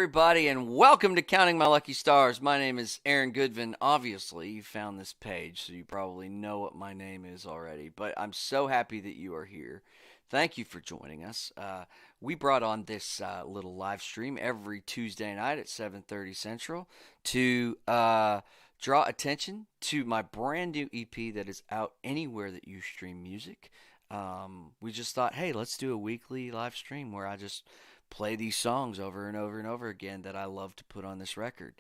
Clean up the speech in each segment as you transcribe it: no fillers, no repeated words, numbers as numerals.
everybody, and welcome to Counting My Lucky Stars. My name is Aaron Goodvin. Obviously, you found this page, so you probably know what my name is already, but I'm so happy that you are here. Thank you for joining us. We brought on this little live stream every Tuesday night at 7:30 Central to draw attention to my brand new EP that is out anywhere that you stream music. We just thought, hey, let's do a weekly live stream where I just play these songs over and over and over again that I love to put on this record.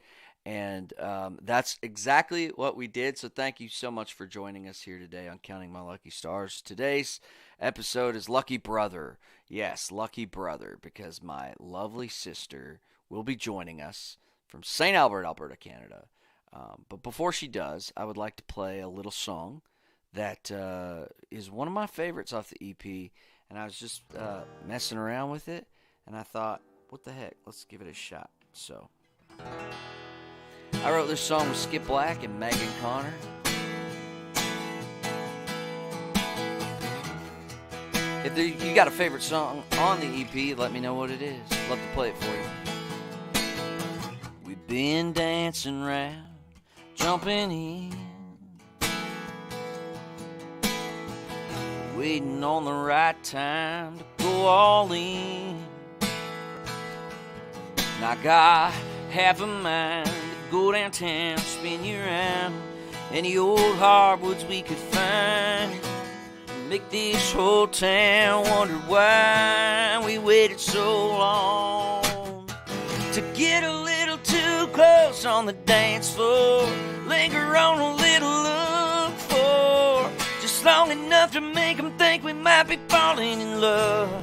And that's exactly what we did. So thank you so much for joining us here today on Counting My Lucky Stars. Today's episode is Lucky Brother. Yes, Lucky Brother, because my lovely sister will be joining us from St. Albert, Alberta, Canada. But before she does, I would like to play a little song that is one of my favorites off the EP. And I was just messing around with it. And I thought, what the heck, let's give it a shot. So, I wrote this song with Skip Black and Megan Connor. If you got a favorite song on the EP, let me know what it is. Love to play it for you. We've been dancing around, jumping in, waiting on the right time to go all in. And I got half a mind to go downtown, spin you around any old hardwoods we could find. Make this whole town wonder why we waited so long. To get a little too close on the dance floor, linger on a little look for, just long enough to make them think we might be falling in love.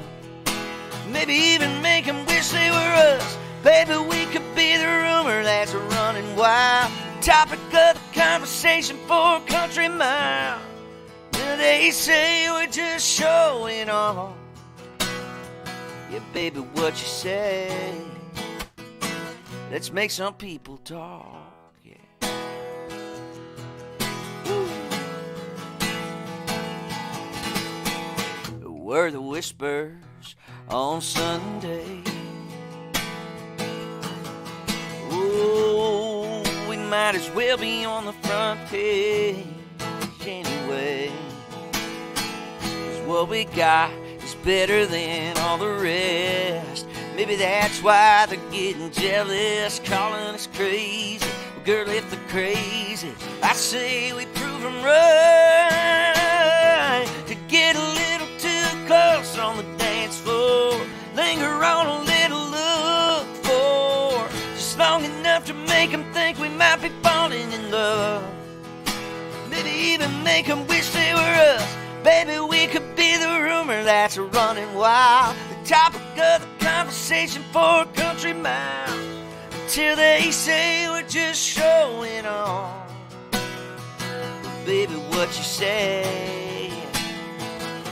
Maybe even make them wish they were us. Baby, we could be the rumor that's running wild, topic of the conversation for a country mile. They say we're just showing off. Yeah, baby, what you say? Let's make some people talk. Yeah. Woo. Were the whispers on Sunday? Oh, we might as well be on the front page anyway. 'Cause what we got is better than all the rest. Maybe that's why they're getting jealous, calling us crazy. Well, girl, if they're crazy, I say we prove them right. To get a little too close on the dance floor, linger on a little look for, just long enough to make them think we might be falling in love. Maybe even make them wish they were us. Baby, we could be the rumor that's running wild, the topic of the conversation for a country mile. Until they say we're just showing off. But baby, what you say?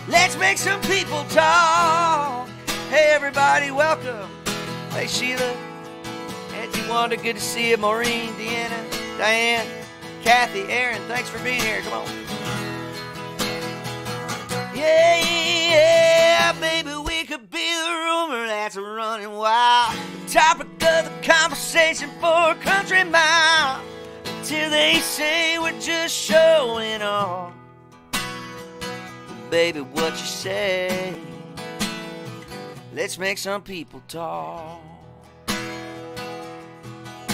Let's make some people talk. Hey everybody, welcome. Hey Sheila, Angie, Wanda, good to see you. Maureen, Deanna, Diane, Kathy, Aaron, thanks for being here. Come on. Yeah, yeah, baby, we could be the rumor that's running wild, the topic of the conversation for a country mile. Until they say we're just showing off. Baby, what you say? Let's make some people talk.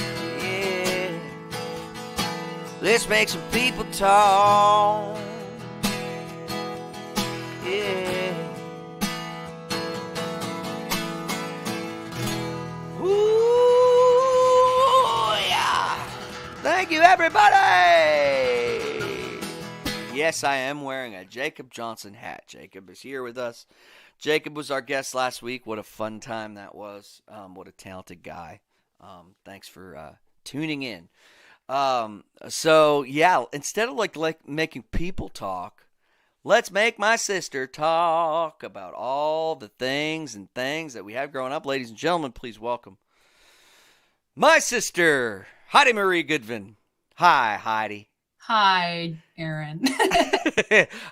Yeah, let's make some people talk. Yeah. Ooh, yeah. Thank you, everybody. Yes, I am wearing a Jacob Johnson hat. Jacob is here with us. Jacob was our guest last week. What a fun time that was. What a talented guy. Thanks for tuning in. So, yeah, instead of like making people talk, let's make my sister talk about all the things that we have growing up. Ladies and gentlemen, please welcome my sister, Heidi Marie Goodvin. Hi, Heidi. Hi, Aaron.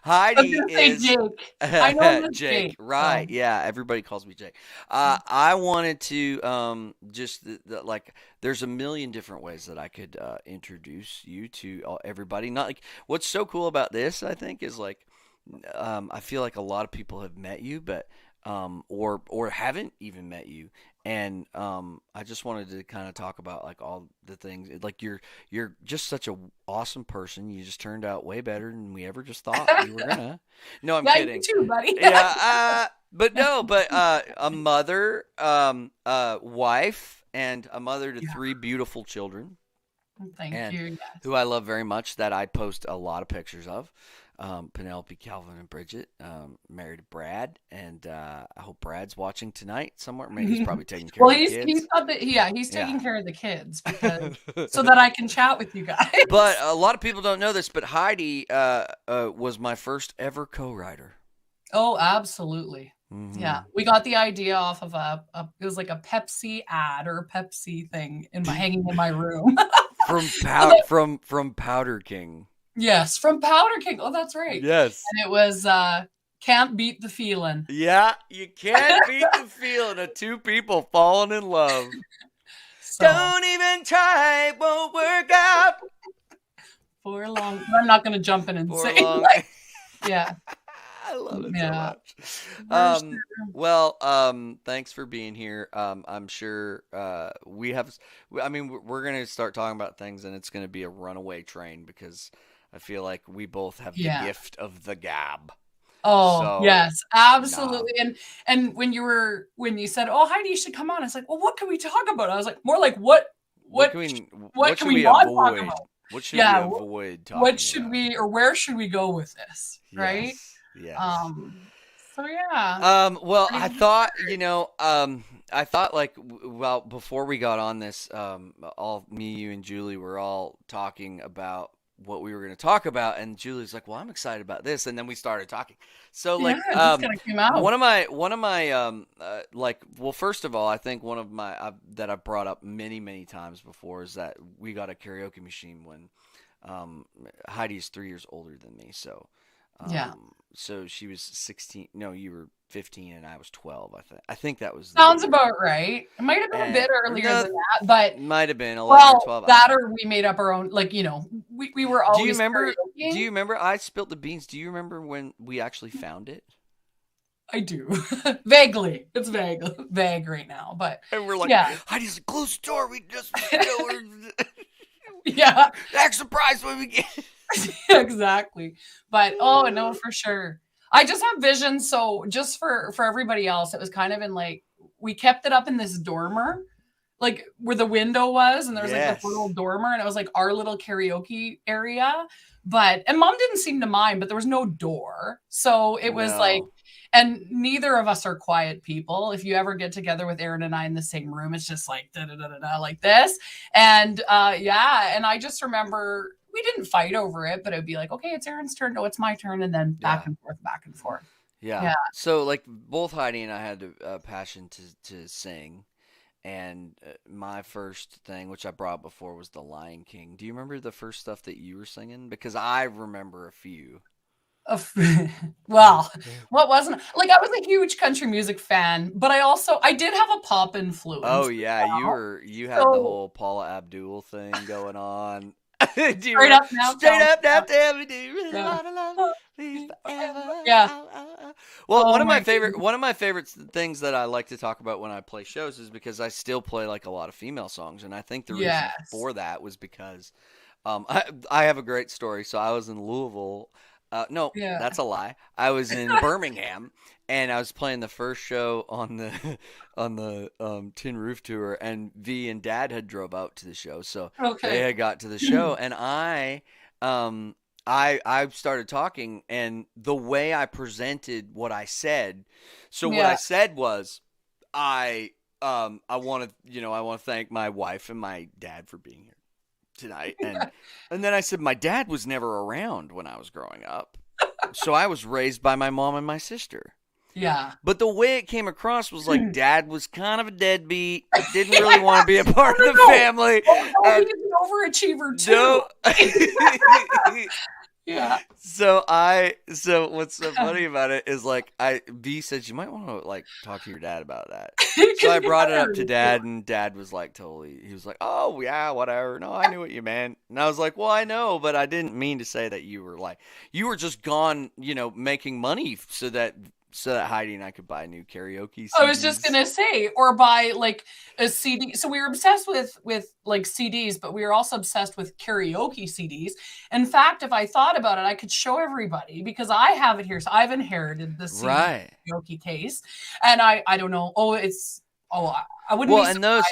Heidi Say is Jake. I know him as Jake, Jake. right? So Yeah, everybody calls me Jake. I wanted to just like there's a million different ways that I could introduce you to everybody. Not like what's so cool about this, I think, is like I feel like a lot of people have met you, but or haven't even met you. And I just wanted to kind of talk about like all the things. Like you're just such a awesome person. You just turned out way better than we ever just thought you were gonna. No, I'm yeah, you kidding. too, buddy. Yeah, but no, but a mother, wife, and a mother to Yeah. three beautiful children, Thank and you. Yes. who I love very much. That I post a lot of pictures of. Penelope, Calvin, and Bridget, married to Brad, and I hope Brad's watching tonight somewhere. Maybe he's probably taking care Well, of the kids. he's got he's Yeah. taking care of the kids because so that I can chat with you guys. But a lot of people don't know this, but Heidi was my first ever co-writer. Oh, absolutely. Mm-hmm. Yeah, we got the idea off of it was like a Pepsi ad or a Pepsi thing hanging in my room. from Powder King. Yes, from Powder King. Oh, that's right. Yes. And it was Can't Beat the Feeling. Yeah, you can't beat the feeling of two people falling in love. So, Don't even try, it won't work out. For long. I'm not going to jump in and For say. long. Like, yeah. I love it Yeah. so much. Well, thanks for being here. I'm sure we have. I mean, we're going to start talking about things, and it's going to be a runaway train because I feel like we both have the gift of the gab. Oh, So, yes, absolutely. And when you said, "Oh, Heidi, you should come on," I was like, "Well, what can we talk about?" I was like, more like what can we not talk about? What should we avoid talking What should about? we or where should we go with this? Right? Yes. So yeah. Well, I thought, I thought like, well, before we got on this, me, you, and Julie were all talking about what we were going to talk about, and Julie's like, "Well, I'm excited about this," and then we started talking. So like, it just kind of came out. one of my like, well, first of all, I think one of my that I've brought up many times before is that we got a karaoke machine when Heidi's 3 years older than me, so. So she was 16. No, you were 15 and I was 12. I think that was. Sounds about right. It might have been a bit earlier than that, but might have been 11 or 12. That or we made up our own. Like we were always. Do you remember? karaoke. Do you remember? I spilled the beans. Do you remember when we actually found it? I do. Vaguely. It's vague right now, but. And we're like, Heidi's like, close the door. We just. Yeah. Act surprised when we get. Exactly. But no, for sure. I just have visions. So just for everybody else, it was kind of in like we kept it up in this dormer, like where the window was, and there was like this little dormer, and it was like our little karaoke area. And Mom didn't seem to mind, but there was no door. So it was like, and neither of us are quiet people. If you ever get together with Aaron and I in the same room, it's just like da da da da da like this. And and I just remember we didn't fight over it, but it'd be like, okay, it's Aaron's turn. No, it's my turn. And then back and forth. Yeah. So like both Heidi and I had a passion to sing. And my first thing, which I brought before, was The Lion King. Do you remember the first stuff that you were singing? Because I remember a few. Well, what wasn't like I was a huge country music fan, but I did have a pop influence. Oh yeah, you had the whole Paula Abdul thing going on. Straight up now, tell me, do you really want to love me forever? Yeah. Well, one of my favorite things that I like to talk about when I play shows is because I still play like a lot of female songs, and I think the reason for that was because I have a great story. So I was in Louisville. That's a lie. I was in Birmingham, and I was playing the first show on the Tin Roof Tour, and V and Dad had drove out to the show, so they had got to the show, and I started talking, and the way I presented what I said, what I said was, I want to thank my wife and my dad for being here tonight, and then I said my dad was never around when I was growing up, so I was raised by my mom and my sister. Yeah. But the way it came across was like Dad was kind of a deadbeat, didn't really want to be a part of the family. He's overachiever too. No. Yeah. So what's so funny about it is like B said you might want to like talk to your dad about that. So I brought it up to Dad, and Dad was like he was like, oh yeah, whatever. No, I knew what you meant. And I was like, well, I know, but I didn't mean to say that you were just gone, making money so that Heidi and I could buy new karaoke CDs. I was just gonna say, or buy like a CD. So we were obsessed with like CDs, but we were also obsessed with karaoke CDs. In fact, if I thought about it, I could show everybody because I have it here. So I've inherited the CD karaoke case, and I don't know. I wouldn't. Well, and those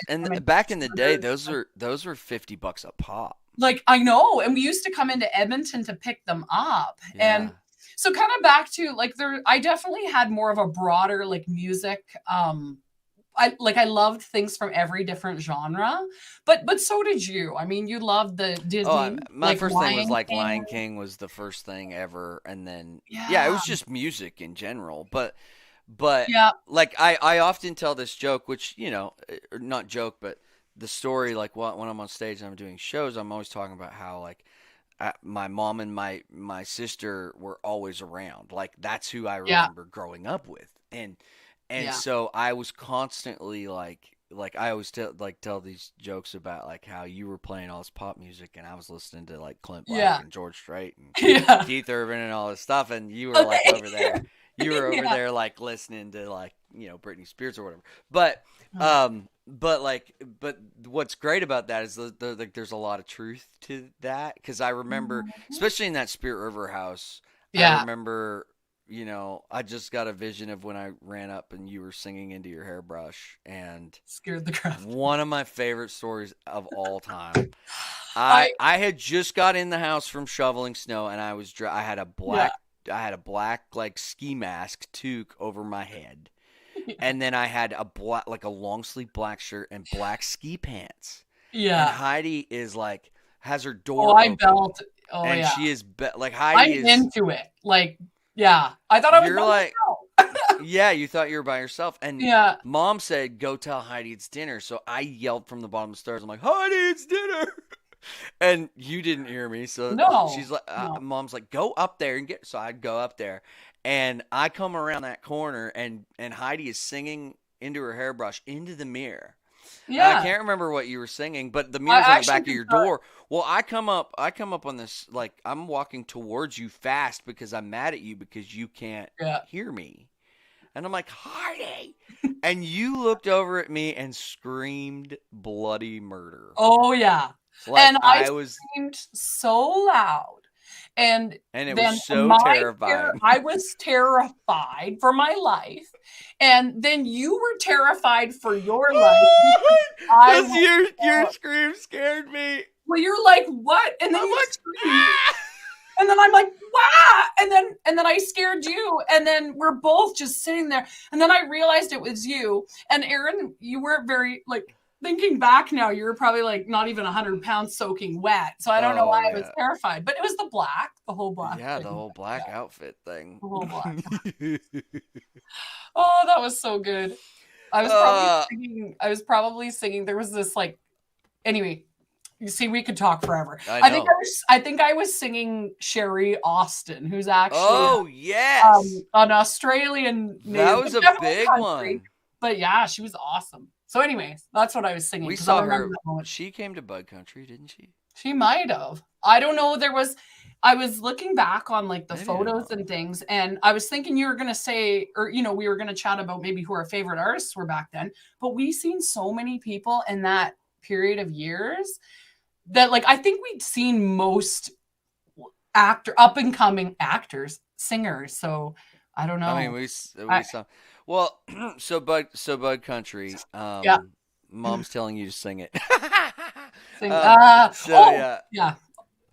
back in the day, those were $50 a pop. Like I know, and we used to come into Edmonton to pick them up, and. So kind of back to like I definitely had more of a broader like music. I loved things from every different genre, but so did you. I mean, you loved the Disney. Oh, my first thing was like King. Lion King was the first thing ever, and then it was just music in general. But like I often tell this joke, which not joke, but the story like when I'm on stage and I'm doing shows, I'm always talking about how like. My mom and my sister were always around. Like that's who I remember growing up with, and so I was constantly like I always tell these jokes about like how you were playing all this pop music and I was listening to like Clint Black and George Strait and Keith Urban and all this stuff, and you were like over there. You were over there like listening to like Britney Spears or whatever. But what's great about that is like there's a lot of truth to that because I remember, especially in that Spirit River house, I remember, I just got a vision of when I ran up and you were singing into your hairbrush and scared the crap. One of my favorite stories of all time. I had just got in the house from shoveling snow and I had a black like ski mask toque over my head. And then I had a long sleeve black shirt and black ski pants. Yeah. And Heidi is like has her door open. And she is like Heidi is into it. Like I thought I was like you thought you were by yourself. And Mom said go tell Heidi it's dinner. So I yelled from the bottom of the stairs. I'm like, Heidi, it's dinner. And you didn't hear me. So she's like Mom's like go up there and so I'd go up there. And I come around that corner, and Heidi is singing into her hairbrush into the mirror. Yeah, and I can't remember what you were singing, but the mirror's on the back of your door. Well, I come up on this like I'm walking towards you fast because I'm mad at you because you can't hear me, and I'm like Heidi, and you looked over at me and screamed bloody murder. Oh yeah, and I screamed so loud. And it was so terrifying. I was terrified for my life. And then you were terrified for your life. Because your scream scared me. Well, you're like, what? And then you screamed. And then I'm like, wow. And then I scared you. And then we're both just sitting there. And then I realized it was you. And Aaron, you weren't very like thinking back now, you were probably like not even 100 pounds soaking wet. So I don't know why I was terrified, but it was the whole black. Yeah, the whole black outfit thing. The whole black. Oh, that was so good. I was probably singing. There was this like, anyway, you see, we could talk forever. I think I was singing Sherry Austin, who's actually an Australian name. That was a big one. But yeah, she was awesome. So anyways, that's what I was singing. We saw her. She came to Bud Country, didn't she? She might have. I don't know. I was looking back on like the photos and things, and I was thinking you were going to say, or, we were going to chat about maybe who our favorite artists were back then. But we've seen so many people in that period of years that like, I think we'd seen most up and coming actors, singers. So I don't know. I mean, we saw. Well, so Bud Country. Mom's telling you to sing it. Sing.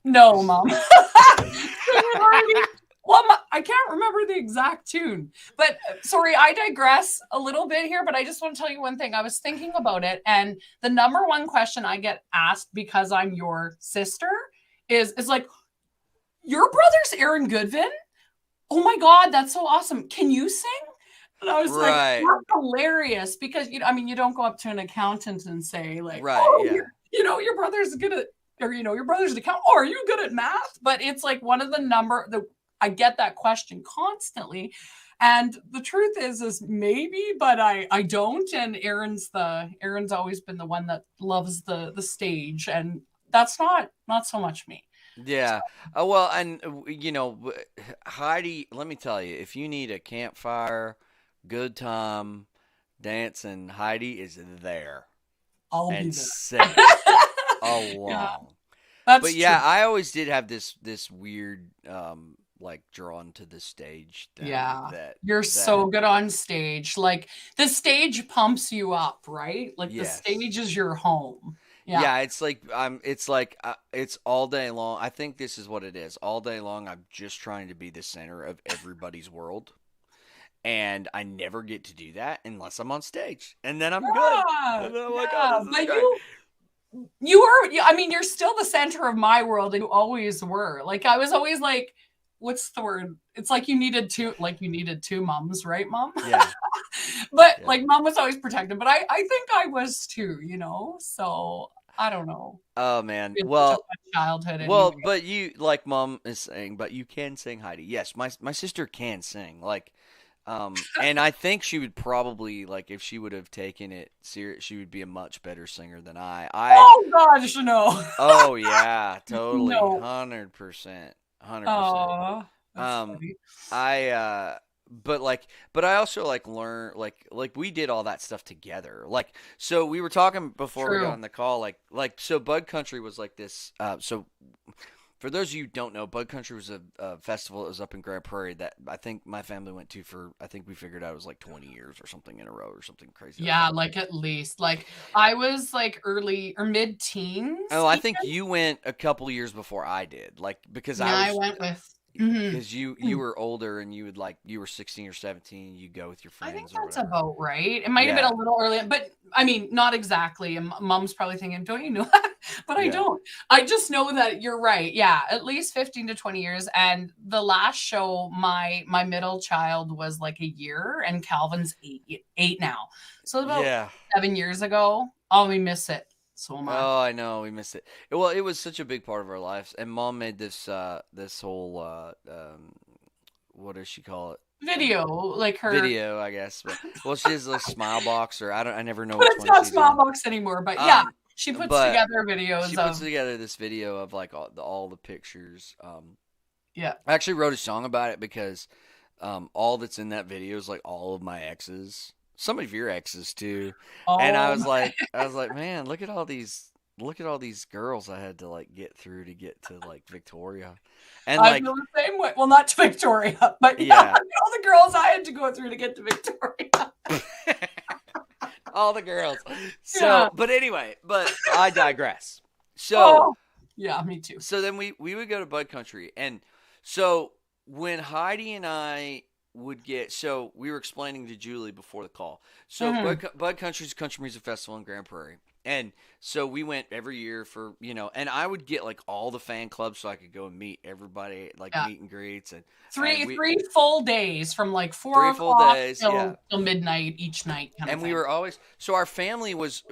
No, Mom. Well, I can't remember the exact tune, but sorry, I digress a little bit here. But I just want to tell you one thing. I was thinking about it, and the number one question I get asked because I'm your sister is like, your brother's Aaron Goodvin? Oh my God, that's so awesome! Can you sing? And I was like, that's hilarious because you don't go up to an accountant and say like, your brother's good at or, your brother's an accountant. Oh, are you good at math? But it's like one of the I get that question constantly. And the truth is maybe, but I don't. And Aaron's always been the one that loves the stage, and that's not so much me. Yeah. Well, and Heidi, let me tell you, if you need a campfire, good time, dancing, Heidi is there I'll be and there. sings Yeah, along. that's But yeah, true. I always did have this weird like drawn to the stage thing Yeah. that You're so good on stage. Like the stage pumps you up, right? Like the yes. stage is your home. Yeah. Yeah, it's all day long. I think this is what it is. All day long I'm just trying to be the center of everybody's world. And I never get to do that unless I'm on stage. And then I'm good. Yeah. And then I'm like, oh, Yeah. this is But great. I mean, you're still the center of my world, and you always were. Like I was always like, what's the word? It's like you needed two moms, right, mom? Yeah. But Yeah. like mom was always protective, but I think I was too, so I don't know. Oh man. It's such a Well, fun childhood well, anyway. but you like mom is saying, but you can sing, Heidi. Yes, my sister can sing. Like and I think she would probably like if she would have taken it serious, she would be a much better singer than I. Oh gosh, no. Oh yeah, totally. No. 100%. 100%. Oh, that's Um funny. I but I also like learn like we did all that stuff together. Like so we were talking before we got True. on the call like so Bud Country was like this so for those of you who don't know, Bud Country was a festival that was up in Grand Prairie that I think my family went to for I think we figured out it was like 20 years or something in a row or something crazy like Yeah, that. like at least like I was like early or mid-teens Oh, I think even. you went a couple years before I did. Like because I Yeah, I was went with mhm. because you were older and you would like you were 16 or 17, you go with your I think friends or that's whatever. about right. It might have been Yeah. a little early, but I mean, not exactly. And mom's probably thinking, "Don't you know that?" But I Yeah. don't. I just know that you're right. Yeah, at least 15 to 20 years. And the last show, my middle child was like a year, and Calvin's eight now. So about Yeah. 7 years ago. Oh, we miss it so much. Oh, I know. We missed it. Well, it was such a big part of our lives, and Mom made this whole what does she call it? Video, like her, Video, I guess. But well, she has a smile box, or I never know but which it's one not she's on. Smallbox anymore. But yeah, Um, she puts but together she videos puts of together this video of like all the pictures. yeah. I actually wrote a song about it because all that's in that video is like all of my exes, some of your exes too, and Oh, I was like, man, look at all these girls I had to like get through to get to like Victoria, and I like feel the same way. Well, not to Victoria, but yeah, yeah, all the girls I had to go through to get to Victoria. all the girls. Yeah. So, but anyway, but I digress. So, Oh, yeah, me too. so then we would go to Bud Country, and so when Heidi and I would get, so we were explaining to Julie before the call. So Hmm. Bud Country's a country music festival in Grand Prairie, and so we went every year for and I would get like all the fan clubs so I could go and meet everybody, like Yeah, meet and greets, and three we three full days from like four 3 full o'clock days, yeah. till midnight each night, kind of And we thing. were always so our family was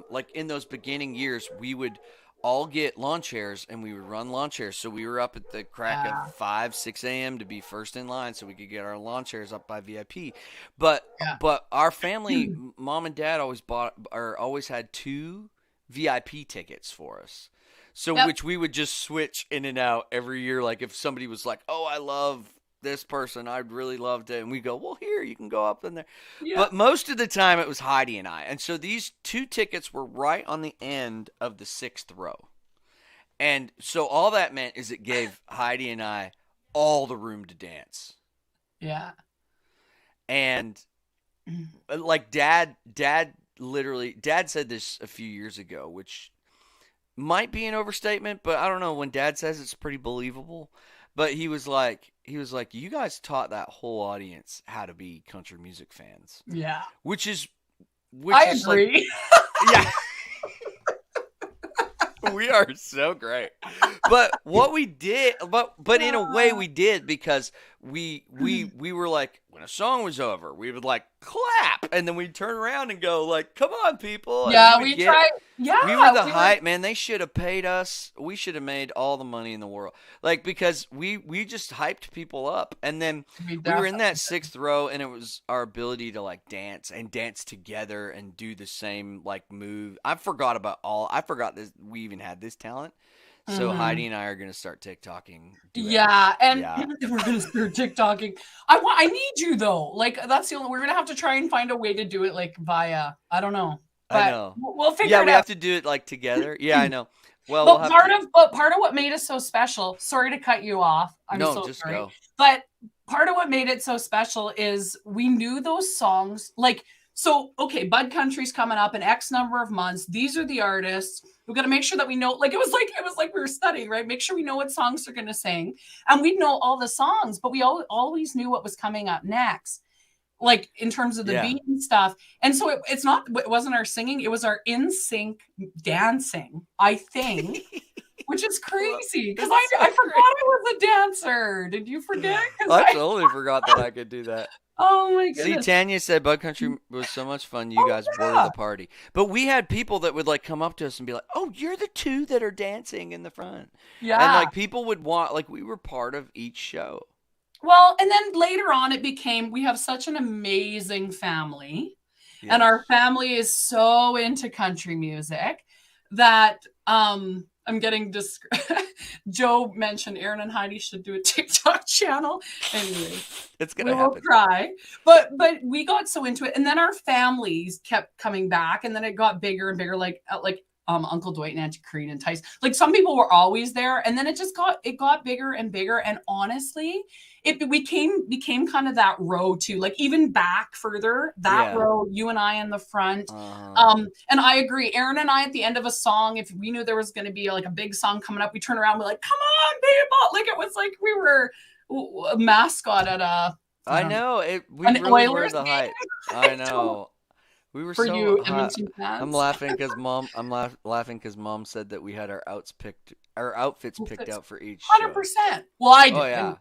like in those beginning years we would all get lawn chairs and we would run lawn chairs. So we were up at the crack of Yeah, 5 6 a.m. to be first in line so we could get our lawn chairs up by VIP. But yeah, but our family, mom and dad always bought or always had two VIP tickets for us. So yep, which we would just switch in and out every year. Like if somebody was like, "Oh, I love this person. I'd really love to," and we go, "Well, here you can go up in there." yeah, But most of the time it was Heidi and I. And so these two tickets were right on the end of the sixth row. And so all that meant is it gave Heidi and I all the room to dance. yeah. And like dad literally dad said this a few years ago, which might be an overstatement, but I don't know. When dad says it's pretty believable. But he was like, you guys taught that whole audience how to be country music fans. Yeah. Which is I like agree. yeah. We are so great. But what we did but in a way we did because we were like when a song was over, we would like clap, and then we'd turn around and go like, "Come on, people!" And Yeah, we would we get. tried. Yeah, We were the we were. hype, man. They should have paid us. We should have made all the money in the world, like because we just hyped people up, and then We we were in definitely that sixth row, and it was our ability to like dance and dance together and do the same like move. I forgot about all. I forgot this. We even had this talent. So Heidi Mhm. and I are gonna start TikToking duet. Yeah, and Yeah, we're gonna start TikToking. I need you though. Like that's the only. We're gonna have to try and find a way to do it like via. I don't know, I but know. we'll figure Yeah, it we out. have to do it like together. Yeah, I know. Well, we'll But have to. part of what made us so special. Sorry to cut you off. I'm No, so just sorry. go. But part of what made it so special is we knew those songs. Like so, okay, Bud Country's coming up in X number of months. These are the artists. We got to make sure that we know. Like it was like we were studying, right? Make sure we know what songs they're going to sing, and we'd know all the songs, but we always knew what was coming up next, like in terms of the Yeah. beat and stuff. And so it wasn't our singing, it was our in sync dancing, I think, which is Well, crazy because it's I so forgot great. I was a dancer. Did you forget? Because I I totally forgot that I could do that. oh my See, goodness. Tanya said Bug Country was so much fun. You Oh guys were yeah. the party. But we had people that would like come up to us and be like, "Oh, you're the two that are dancing in the front," and Yeah. like people would want like we were part of each show. Well, and then later on it became we have such an amazing family. And Yes. our family is so into country music that I'm getting Joe mentioned Aaron and Heidi should do a TikTok channel. Anyway, It's we gonna will happen. try. But we got so into it, and then our families kept coming back, and then it got bigger and bigger, like Uncle Dwight and Auntie Creed and Tice. Like some people were always there, and then it got bigger and bigger. And honestly, it became kind of that row too. Like even back further, that Yeah. row, you and I in the front. Uh-huh. And I agree. Aaron and I at the end of a song, if we knew there was going to be like a big song coming up, we turn around, we're like, "Come on, people!" Like it was like we were a mascot at a I I don't know know it. We an really were Oilers the game. hype. I I don't know. We were for so you hot. Edmonton I'm fans. laughing because mom. Laughing because mom said that we had our outfits picked out for each show. 100%. Well, I Oh didn't. yeah,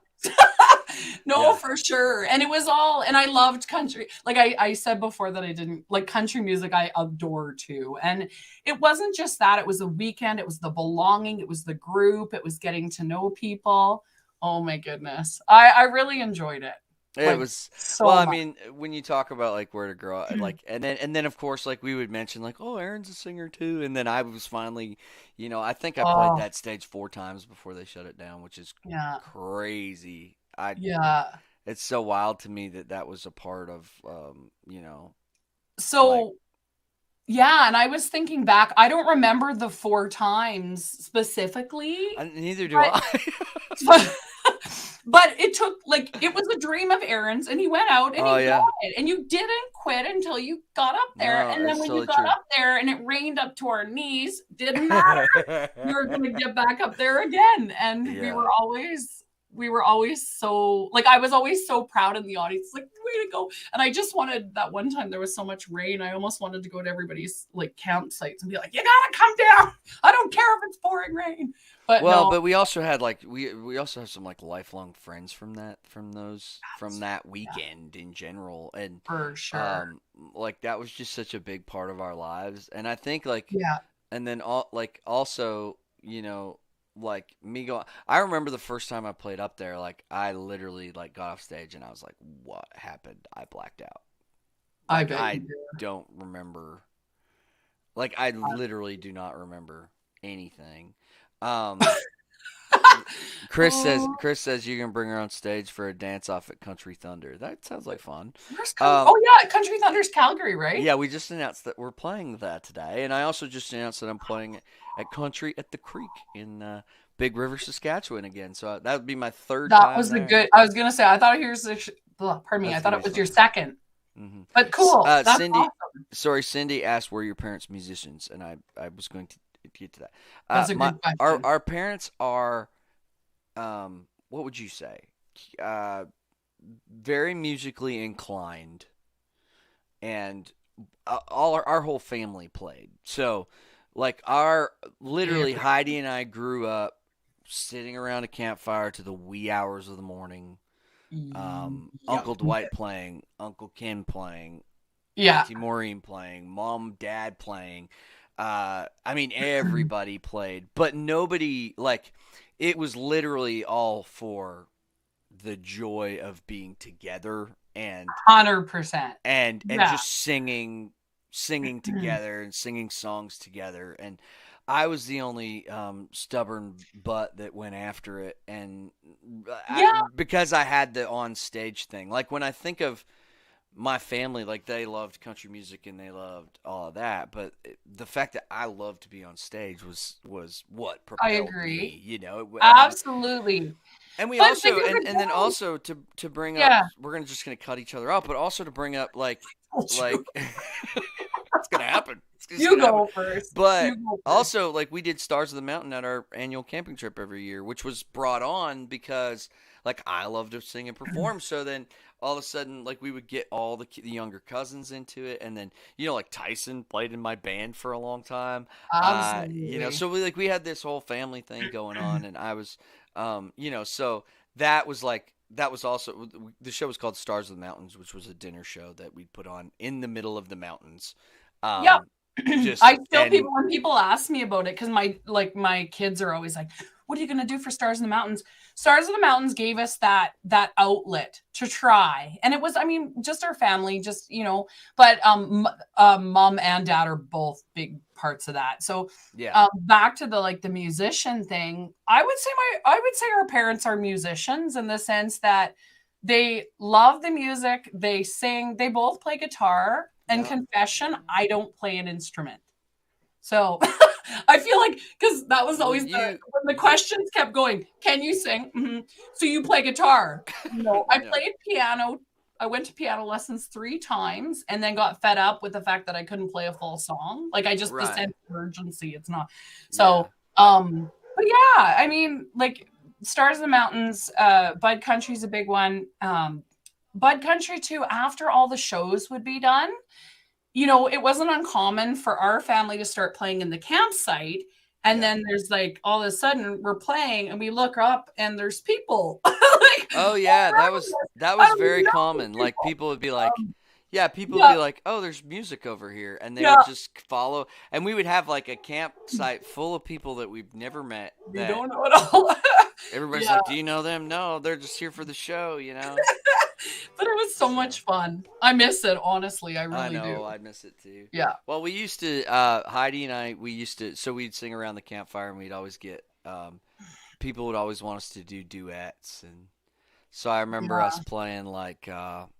No, yeah. for sure. And it was all, and I loved country. Like I said before that I didn't like country music, I adore too. And it wasn't just that, it was the weekend, it was the belonging, it was the group, it was getting to know people. Oh my goodness. I really enjoyed it. It Like was well. so I much. mean, when you talk about like where to grow, like, and then of course, like we would mention like, oh, Aaron's a singer too, and then I was finally, I think I played Oh, that stage 4 times before they shut it down, which is yeah. crazy. I Yeah. It's so wild to me that that was a part of, like, So yeah, and I was thinking back, I don't remember the 4 times specifically, neither do but I. but but it took like it was a dream of Aaron's and he went out and Oh he got yeah, it and you didn't quit until you got up there, no, and then it's when you totally got true. up there and it rained up to our knees, didn't matter, we were going to get back up there again. And Yeah. we were always so like I was always so proud in the audience, like way to go. And I just wanted that one time there was so much rain, I almost wanted to go to everybody's like campsites and be like, you gotta come down, I don't care if it's pouring rain. But Well, no, but we also had like we also have some like lifelong friends from that's that yeah, weekend in general, and for sure. um like that was just such a big part of our lives, and I think like Yeah. and then all like also like me going. I remember the first time I played up there, like I literally like got off stage and I was like, what happened? I blacked out. I Like bet you I did. don't remember. Like I literally do not remember anything. Um, Oh, Chris says you can bring her on stage for a dance off at Country Thunder. That sounds like fun. oh Um, yeah, Country Thunder's Calgary, right? yeah, we just announced that we're playing that today, and I also just announced that I'm playing at Country at the Creek in Big River, Saskatchewan again. So that would be my third That time was a there. good. I was gonna say. I thought here's the. Pardon me. I That's thought gonna it be was your fun. second. Hmm. But cool. That's Cindy, awesome. Cindy asked were your parents musicians, and I was going to get to that. That's a My good question. our parents are what would you say? Uh, very musically inclined, and all our whole family played. So, like our literally Very- Heidi and I grew up sitting around a campfire to the wee hours of the morning, Uncle Dwight playing, Uncle Ken playing, Yeah. Auntie Maureen playing, Mom, Dad playing. I mean, everybody played, but nobody, like, it was literally all for the joy of being together and 100%. and Yeah. just singing together and singing songs together. And I was the only stubborn butt that went after it, and because I had the on stage thing. Like, when I think of my family, like, they loved country music and they loved all of that, but the fact that I loved to be on stage was what propelled me, you know. Absolutely. And we also and then also to bring up, we're just gonna cut each other off, but also to bring up like it's gonna happen. You go first. But also, like, we did Stars of the Mountain at our annual camping trip every year, which was brought on because, like, I love to sing and perform. So then all of a sudden, like, we would get all the younger cousins into it, and then, you know, like, Tyson played in my band for a long time. Absolutely. You know, so we had this whole family thing going on, and I was, you know, so that was also, the show was called Stars of the Mountains, which was a dinner show that we'd put on in the middle of the mountains. Yep. I still, when people ask me about it, because my kids are always like, what are you going to do for Stars in the Mountains? Stars of the Mountains gave us that outlet to try. And it was, I mean, just our family, just, you know, but mom and dad are both big parts of that. So back to the musician thing, I would say our parents are musicians in the sense that they love the music, they sing, they both play guitar. And confession, I don't play an instrument. So I feel like, because that was always when the questions kept going, can you sing? Mm-hmm. So you play guitar? No, I played piano. I went to piano lessons 3 times and then got fed up with the fact that I couldn't play a full song. Like, I just, the sense of urgency, it's not. So, but yeah, I mean, like, Stars of the Mountains, Bud Country's a big one. Bud Country too, after all the shows would be done, you know, it wasn't uncommon for our family to start playing in the campsite. And then there's like, all of a sudden we're playing and we look up and there's people. Like, that was very common. Like, people would be like, people would be like, oh, there's music over here. And they would just follow. And we would have like a campsite full of people that we've never met. We don't know at all. Everybody's like, do you know them? No, they're just here for the show, you know? But it was so much fun. I miss it, honestly. I really do. I know, I miss it too. Yeah. Well, we used to, Heidi and I, so we'd sing around the campfire, and we'd always get, people would always want us to do duets. And so I remember us playing, like, what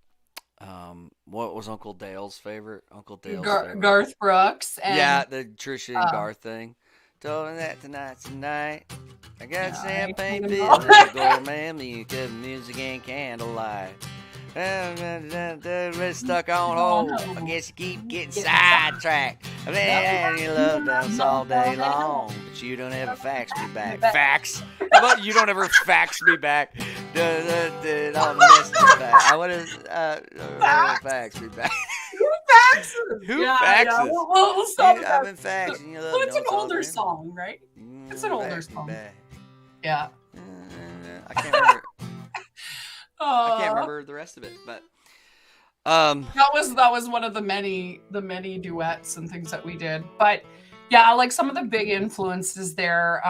was Uncle Dale's favorite? Garth Brooks. And, the Trisha and Garth thing. Told her that tonight's the night. I got champagne filled with gourmet meat, music and candlelight. We're stuck on hold. I guess you keep getting sidetracked. I mean, you love dance all day long, but you don't ever fax me back. Fax? How about you don't ever fax me back? I want to fax me back. Who faxes? We'll stop. I've been faxing. You love so it's an older song, right? It's an older song. Yeah. I can't remember. I can't remember the rest of it, but that was one of the many duets and things that we did. But yeah, like, some of the big influences there,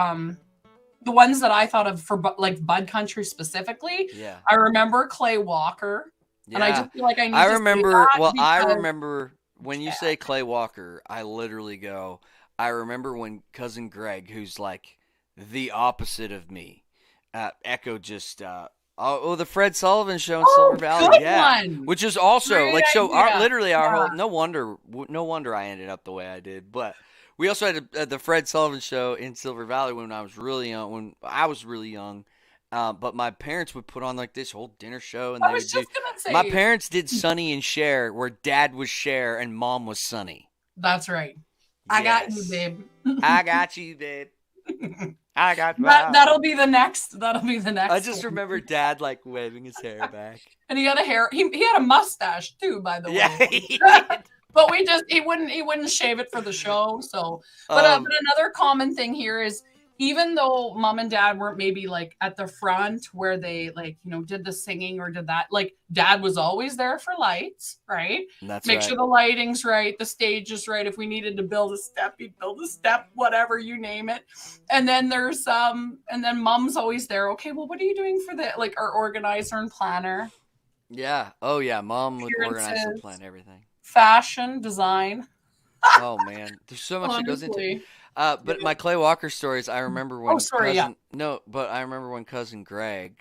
the ones that I thought of for like Bud Country specifically. Yeah. I remember Clay Walker. Yeah. And I just feel like I need I remember when you say Clay Walker, I literally go, I remember when Cousin Greg, who's like the opposite of me, echoed just the Fred Sullivan Show in Silver Valley, one. Which is also great like so. Our whole no wonder I ended up the way I did. But we also had the Fred Sullivan Show in Silver Valley when I was really young. But my parents would put on like this whole dinner show, and my parents did Sonny and Cher, where Dad was Cher and Mom was Sonny. That's right. I got you, babe. I got you, babe. I got that'll be the next. I just remember Dad like waving his hair back, and he had he had a mustache too, by the way. Yeah, but he wouldn't shave it for the show. So, but another common thing here is even though mom and dad weren't maybe like at the front where they like, did the singing or did that, like dad was always there for lights, right? That's Make right. sure the lighting's right, the stage is right. If we needed to build a step, he'd build a step, whatever, you name it. And then and then mom's always there. Okay, well, what are you doing for the, like, our organizer and planner? Yeah. Oh yeah. Mom would organize and Appearances, plan everything. fashion, design. Oh man, there's so much that goes into it. Honestly. Yeah. But my Clay Walker stories, I remember Oh, when sorry. Yeah. cousin Greg,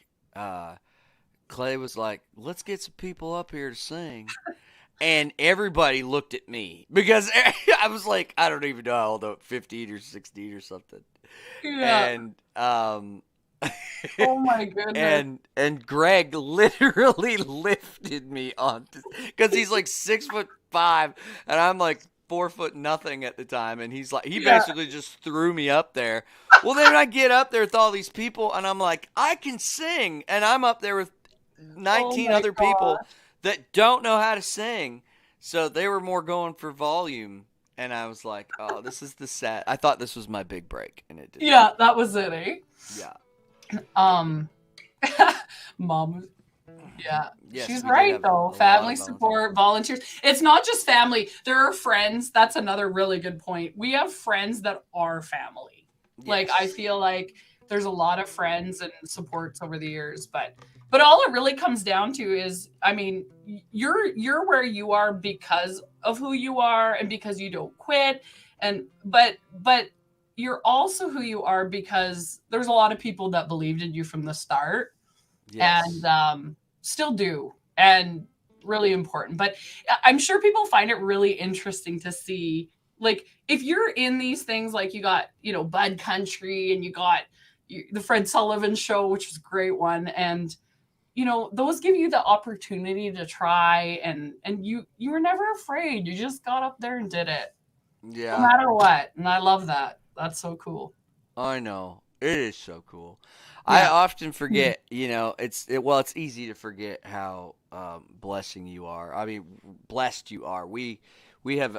Clay was like, "Let's get some people up here to sing," and everybody looked at me because I was like, I don't even know how old, 15 or 16 or something, Yeah. and Oh my goodness. and Greg literally lifted me on because he's like 6'5" and I'm like 4 foot nothing at the time, and he Yeah. basically just threw me up there. Well, then I get up there with all these people, and I'm like, I can sing, and I'm up there with Oh 19 my other people gosh. that don't know how to sing, so they were more going for volume. And I was like, oh, this is the sad. I thought this was my big break, and it didn't. Yeah, that was it, eh? Yeah. Um, mom. Yeah, Yes, she's we did right have though. a lot Family of volunteers. support, volunteers. It's not just family. There are friends. That's another really good point. We have friends that are family. Like I Yes. feel like there's a lot of friends and supports over the years, but all it really comes down to is, I mean, you're where you are because of who you are and because you don't quit, and but you're also who you are because there's a lot of people that believed in you from the start and Yes. still do, and really important. But I'm sure people find it really interesting to see, like, if you're in these things, like you got, Bud Country, and you got the Fred Sullivan Show, which is a great one, and those give you the opportunity to try, and you were never afraid. You just got up there and did it, no Yeah. matter what. And I love that. That's so cool. I know. It is so cool. I Yeah. often forget, it's easy to forget how blessing you are. I mean, blessed you are. We have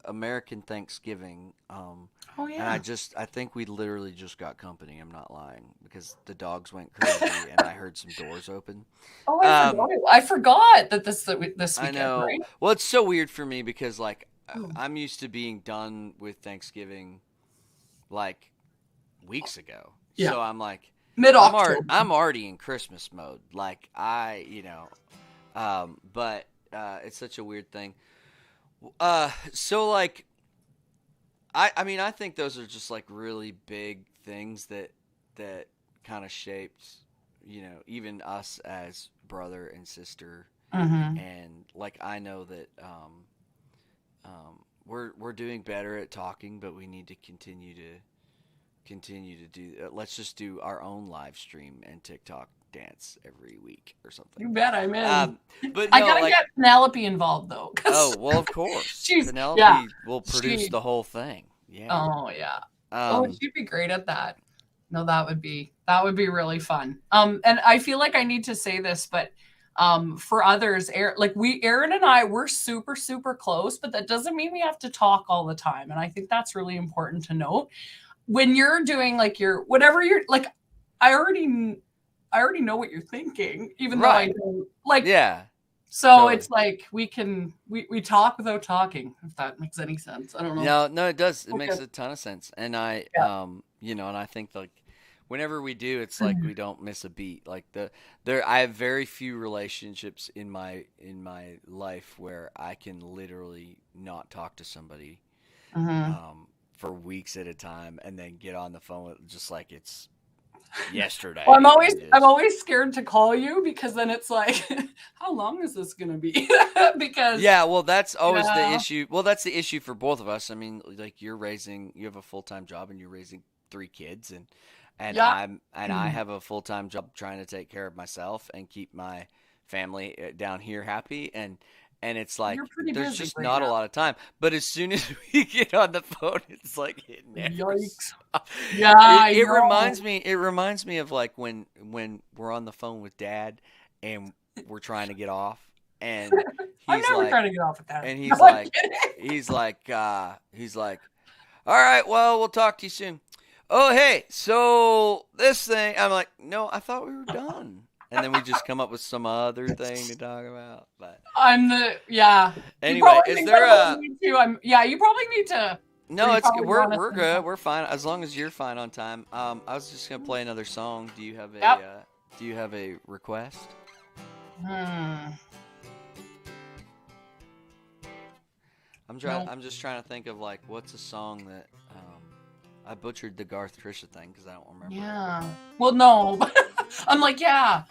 American Thanksgiving, Oh and yeah. I think we literally just got company. I'm not lying because the dogs went crazy and I heard some doors open. Oh, I Um, forgot. I forgot that this I weekend, know. right? Well, it's so weird for me because like Oh, I'm used to being done with Thanksgiving like weeks ago. yeah. So I'm like, Mid-October. I'm already in Christmas mode. Like but it's such a weird thing. So like, I mean, I think those are just like really big things that kind of shaped, even us as brother and sister. Mhm. And like, I know that we're doing better at talking, but we need to continue to do. Let's just do our own live stream and TikTok dance every week or something. You bet I'm in. Um, but I no, gotta like, get Penelope involved though, oh because well, of course, yeah, Penelope will produce she the whole thing. Yeah. oh yeah. Oh, Um, she'd be great at that. No, that would be really fun. And I feel like I need to say this, but for others, Aaron and I, we're super, super close, but that doesn't mean we have to talk all the time. And I think that's really important to note. When you're doing like your whatever you're like, I already I already know what you're thinking, even though I right. don't like. Yeah. So Totally. it's like we talk without talking, if that makes any sense. I don't know. No, no, it does. It Okay. makes a ton of sense. And Yeah. and I think like whenever we do, it's like Mhm. we don't miss a beat. Like I have very few relationships in my life where I can literally not talk to somebody Mhm. for weeks at a time and then get on the phone with just like it's Well, I'm yesterday always and I'm just always scared to call you because then it's like, how long is this gonna be? Because yeah, well, that's always the yeah, issue. Well, that's the issue for both of us. I mean, like you have a full-time job and you're raising three kids, yeah, and I have a full-time job trying to take care of myself and keep my family down here happy, and it's you're like pretty there's busy just right not a now. lot of time. But as soon as we get on the phone, it's like it never Yikes. stops. Yeah, I know. It reminds me of like when we're on the phone with Dad and we're trying to get off, and I'm he's never like trying to get off with that. and No, I'm kidding. he's like all right, well, we'll talk to you soon. oh, hey, so this thing, I'm like, no, I thought we were done. And then we just come up with some other thing to talk about. But yeah. anyway, is there a? You probably need to. No, we're good. We're fine as long as you're fine on time. I was just gonna play another song. Do you have a Do you have a request? I'm just trying to think of like what's a song that I butchered the Garth Trisha thing because I don't remember. Yeah. Well, no. I'm like, yeah.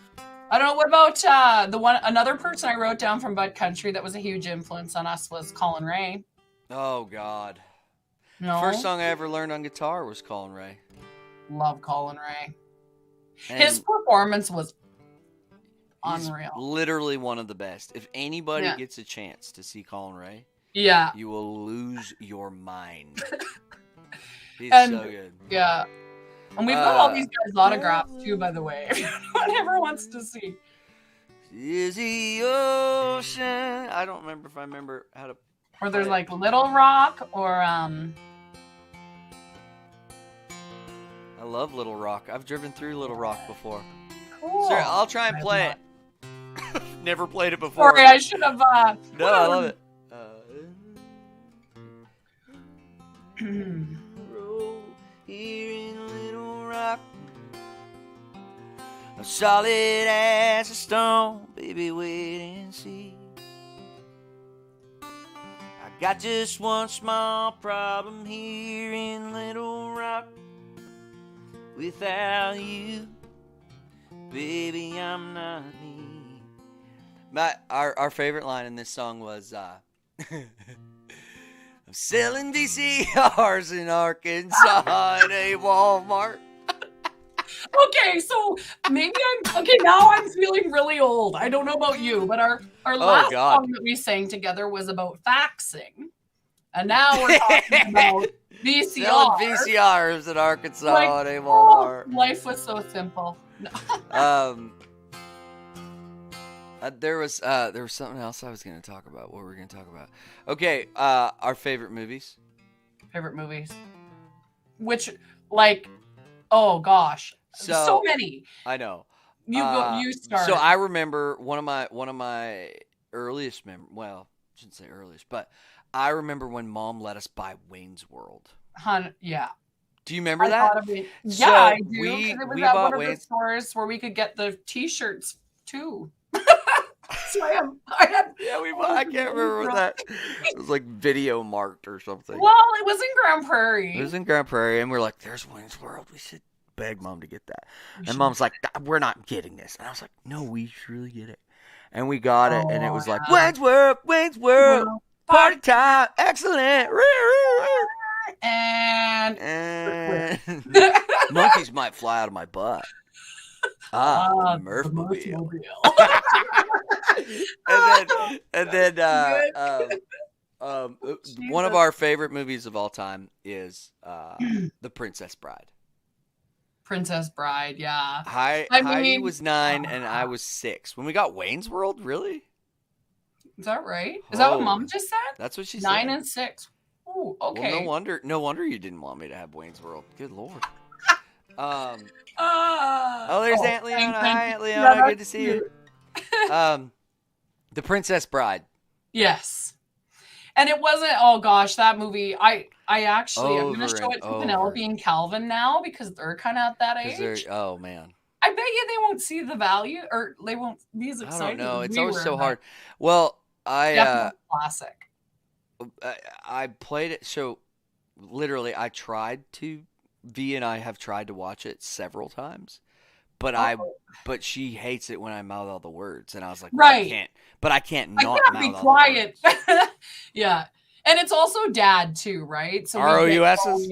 I don't know. What about another person I wrote down from Bud Country that was a huge influence on us was Colin Ray. Oh God. No. First song I ever learned on guitar was Colin Ray. Love Colin Ray. And his performance was unreal. Literally one of the best. If anybody gets a chance to see Colin Ray, you will lose your mind. He's so good. Yeah. And we've got all these guys' autographs too, by the way, if anyone ever wants to see. Is the ocean. I don't remember if I remember how to. Or there's like Little Rock or I love Little Rock. I've driven through Little Rock before. Cool. Sorry, I'll try and play it. Never played it before. Sorry, I should have. No, I love it. Here in Little Rock, I'm solid as a stone, baby, wait and see. I got just one small problem here in Little Rock. Without you, baby, I'm not me. Our favorite line in this song was, I'm selling VCRs in Arkansas at a Walmart. Okay, so maybe now I'm feeling really old. I don't know about you, but our last song that we sang together was about faxing. And now we're talking about VCRs. Selling VCRs in Arkansas at a Walmart. Life was so simple. There was something else I was going to talk about. What were we going to talk about? Okay, our favorite movies. Favorite movies. Which, like, oh gosh, so many. I know. You start. So I remember one of my earliest well, I shouldn't say earliest, but I remember when Mom let us buy Wayne's World. Yeah. Do you remember that? Yeah, I do. We bought one of the stores where we could get the T-shirts too. So I can't remember what that. It was like Video Mart or something. Well, it was in Grand Prairie. It was in Grand Prairie, and we're like, "There's Wayne's World. We should beg Mom to get that." And Mom's like, "We're not getting this." And I was like, "No, we should really get it." And we got it, and it was like Wayne's World, party time, excellent. And monkeys might fly out of my butt. Murphmobile. and then one of our favorite movies of all time is The Princess Bride. Princess Bride, yeah. Heidi was 9 and I was 6 when we got Wayne's World. Really? Is that right? Is that what Mom just said? That's what she 9 said. and 6. Ooh, okay. Well, no wonder you didn't want me to have Wayne's World. Good Lord. There's Aunt Leona. Hi, Aunt Leona. Yeah, good to see you. The Princess Bride. Yes. And it wasn't, oh gosh, that movie, I'm going to show it to Penelope and Calvin now because they're kind of at that age. Oh, man. I bet you they won't see the value or they won't be as excited. I don't know. It's always so hard. Well, definitely classic. I played it. So literally I V and I have tried to watch it several times, but but she hates it when I mouth all the words, and I was like, well, right, I can't not be quiet. Yeah, and it's also Dad too, right? So ROUSs,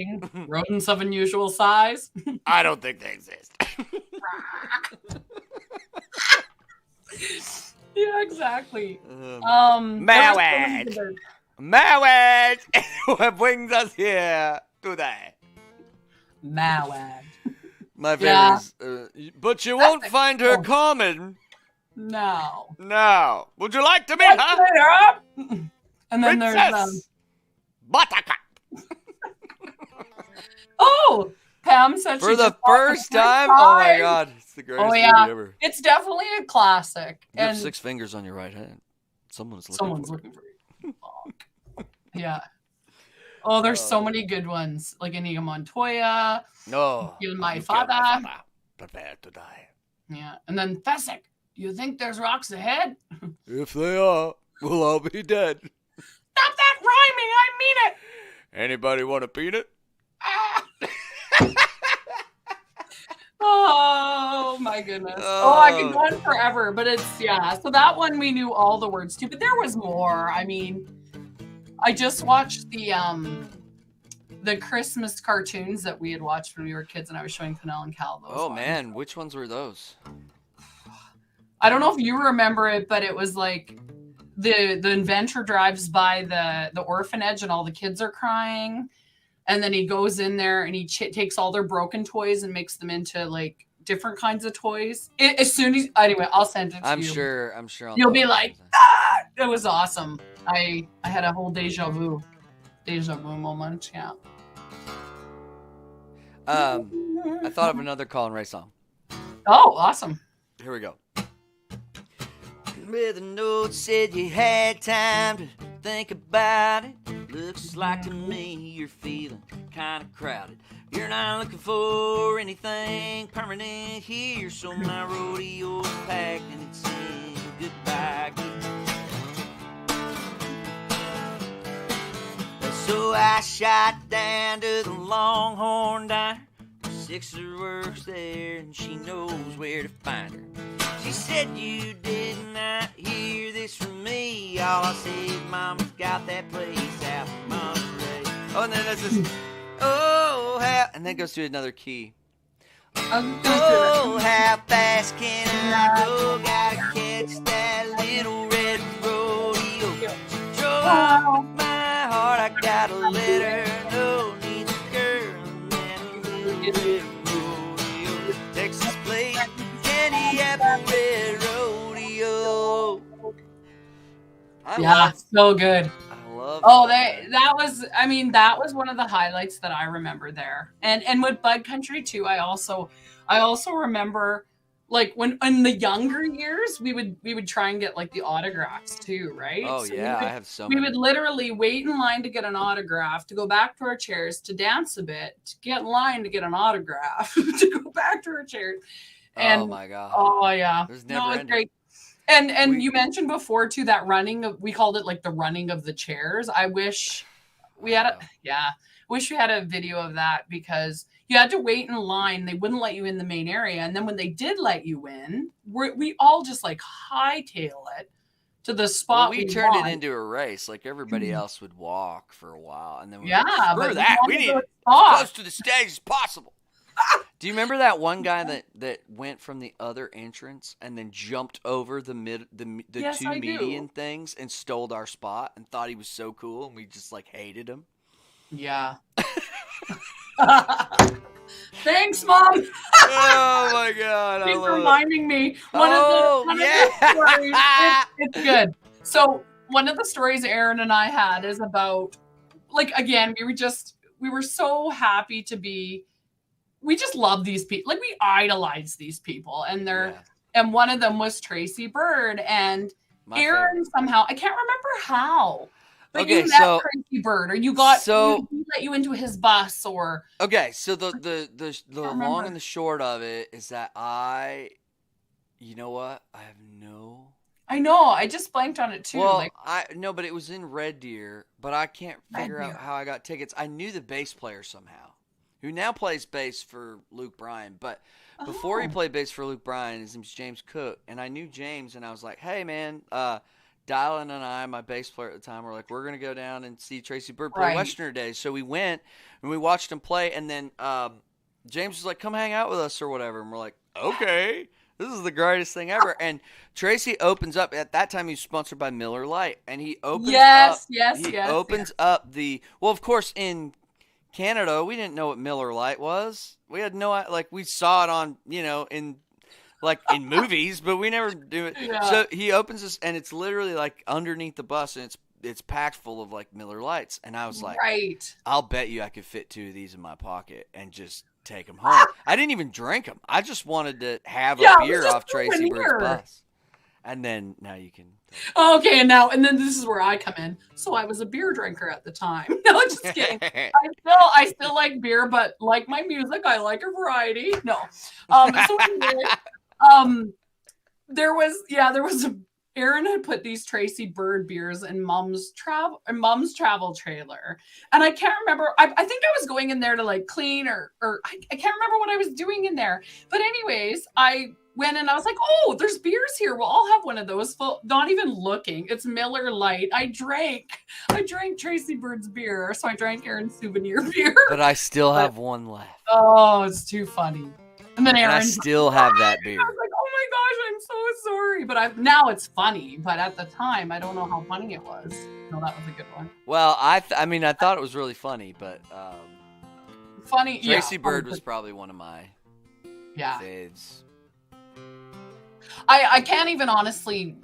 rodents of unusual size. I don't think they exist. Yeah, exactly. Marriage. What brings us here today? Mawad. My favorite is, but you won't find her common. No. Would you like to meet her? And then Princess there's Buttercup. Oh, Pam said For she the just saw it first time? Oh my God. It's the greatest movie ever. It's definitely a classic. You have And 6 fingers on your right hand. Someone's looking for you. Yeah. Oh, there's so many good ones. Like Inigo Montoya. No. Kill my father. Prepare to die. Yeah. And then Fessick. Do you think there's rocks ahead? If they are, we'll all be dead. Stop that rhyming. I mean it. Anybody want a peanut? Ah. Oh my goodness. Oh, I could go on forever, but it's, yeah. So that one we knew all the words to, but there was more. I mean, I just watched the Christmas cartoons that we had watched when we were kids, and I was showing Pinnell and Cal those ones. Man, which ones were those? I don't know if you remember it, but it was like the inventor drives by the orphanage and all the kids are crying. And then he goes in there and he takes all their broken toys and makes them into like different kinds of toys. Anyway, I'll send it to you. I'm sure. You'll be like, ah! It was awesome. I had a whole deja vu moment. Yeah. I thought of another Call and Ray song. Oh, awesome. Here we go. With a note said you had time to think about it. Looks like to me you're feeling kind of crowded. You're not looking for anything permanent here, so my rodeo's packed and it's saying goodbye. So I shot down to the Longhorn Diner. Sixer works there and she knows where to find her. She said you did not hear this from me. All I said is Mama's got that place out in Monterey. Oh, and then there's this, oh, how, and then it goes to another key. Oh, how fast can I go? Gotta catch that little red rodeo. She drove off with my heart, I gotta let her know. Needs a girl and then a little red rodeo. Texas place, candy apple red rodeo. So good. I love that was one of the highlights that I remember there. And with Bud Country too, I also remember like when in the younger years we would try and get like the autographs too, right? Oh so yeah, I have so we many. would literally wait in line to get an autograph, to go back to our chairs, to dance a bit, to get in line to get an autograph, to go back to our chairs. And, oh my God. Oh yeah. It was never ending. Great. And you mentioned before too that we called it like the running of the chairs. I wish we had wish we had a video of that, because you had to wait in line. They wouldn't let you in the main area. And then when they did let you in, we all just like hightail it to the spot. We turned it into a race. Like everybody else would walk for a while. And then we were like, screw that. We need as close to the stage as possible. Do you remember that one guy that went from the other entrance and then jumped over the yes, two median things and stole our spot and thought he was so cool, and we just like hated him? Yeah. Thanks, Mom. Oh my God. She's reminding me. One of the stories. It's good. So one of the stories Aaron and I had is about, like, again, we were so happy to be. We just love these people. Like, we idolize these people, and and one of them was Tracy Bird, and Aaron somehow, I can't remember how, but you met Tracy Bird, or he let you into his bus, or. Okay. So the long and the short of it is that you know what? I know. I just blanked on it too. Well, but it was in Red Deer, but I can't figure out how I got tickets. I knew the bass player somehow, who now plays bass for Luke Bryan. But before he played bass for Luke Bryan, his name's James Cook. And I knew James, and I was like, hey, man, Dylan and I, my bass player at the time, were like, we're going to go down and see Tracy Bird play Westerner Days. So we went, and we watched him play. And then James was like, come hang out with us or whatever. And we're like, okay, this is the greatest thing ever. And Tracy opens up. At that time, he was sponsored by Miller Lite. And he opens up the – well, of course, in – Canada, we didn't know what Miller Lite was. We had no, like, we saw it on, in movies, but we never do it. Yeah. So he opens this, and it's literally like underneath the bus, and it's packed full of like Miller Lights. And I was like, I'll bet you I could fit 2 of these in my pocket and just take them home. I didn't even drink them. I just wanted to have a Yeah, it was beer just off Tracy Bird's souvenir. bus. And then now you can. Okay, and then this is where I come in. So I was a beer drinker at the time. No, just kidding. I still like beer, but like my music, I like a variety. No. So anyway, there was a Aaron had put these Tracy Bird beers in mom's travel trailer. And I can't remember. I think I was going in there to like clean or I can't remember what I was doing in there. But anyways, I went and I was like, oh, there's beers here. Well, I'll have one of those. Not even looking. It's Miller Lite. I drank Tracy Bird's beer. So I drank Aaron's souvenir beer. But I still have one left. Oh, it's too funny. And then Aaron, I still have that beer. I was like, oh my gosh, I'm so sorry. But now it's funny. But at the time, I don't know how funny it was. No, that was a good one. Well, I thought it was really funny, but funny. Tracy Bird was probably one of my faves. I can't even honestly.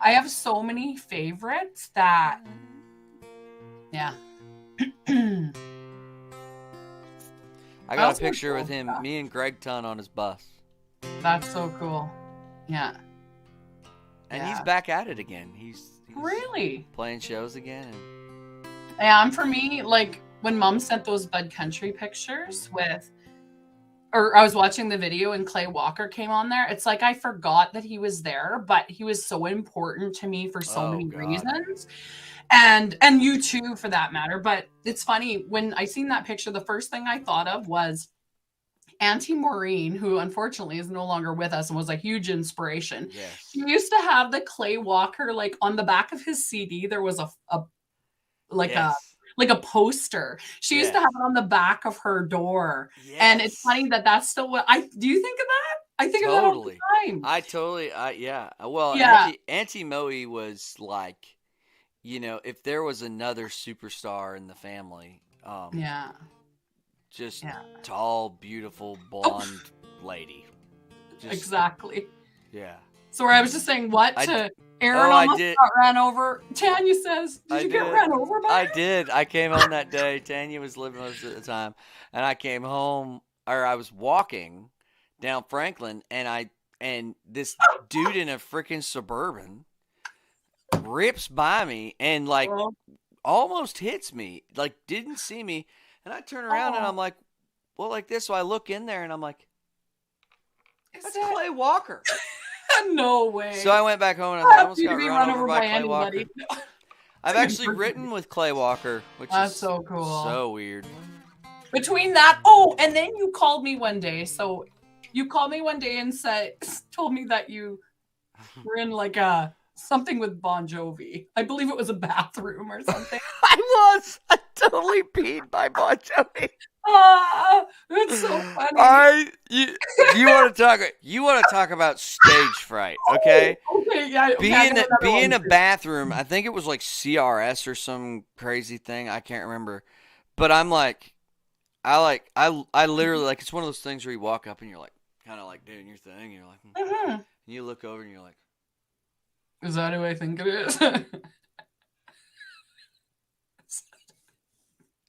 I have so many favorites that. Yeah. I got a picture with him, me and Greg Tunn on his bus. That's so cool. Yeah. And he's back at it again. He's really playing shows again. Yeah, and for me, like when Mom sent those Bud Country pictures or I was watching the video and Clay Walker came on there. It's like I forgot that he was there, but he was so important to me for so many reasons. And you too, for that matter. But it's funny, when I seen that picture, the first thing I thought of was Auntie Maureen, who unfortunately is no longer with us and was a huge inspiration. Yes. She used to have the Clay Walker, like on the back of his CD, there was a poster. She used to have it on the back of her door. Yes. And it's funny that's still what do you think of that? I think of that all the time. Yeah. Well, Auntie Moe was like, if there was another superstar in the family, just tall, beautiful, blonde lady. Exactly. Yeah. So I was just saying to Aaron almost got ran over. Tanya says, did you get ran over by I did. I came home that day. Tanya was living with us at the time. And I came home, or I was walking down Franklin, and this dude in a freaking Suburban rips by me and like almost hits me, like didn't see me. And I turn around and I'm like, well, like this. So I look in there and I'm like, that's Clay Walker. No way. So I went back home and I almost got run over by Clay Walker. I've actually written with Clay Walker, which is so cool. So weird. Between that, and then you called me one day. So you called me one day and told me that you were in like something with Bon Jovi. I believe it was a bathroom or something. I totally peed by Bon Jovi. That's so funny. You want to talk about stage fright, okay? Okay, yeah. Be in a bathroom. I think it was like CRS or some crazy thing. I can't remember. But I'm like, I literally like, it's one of those things where you walk up and you're like, kind of like doing your thing. And you're like, and you look over and you're like, is that who I think it is?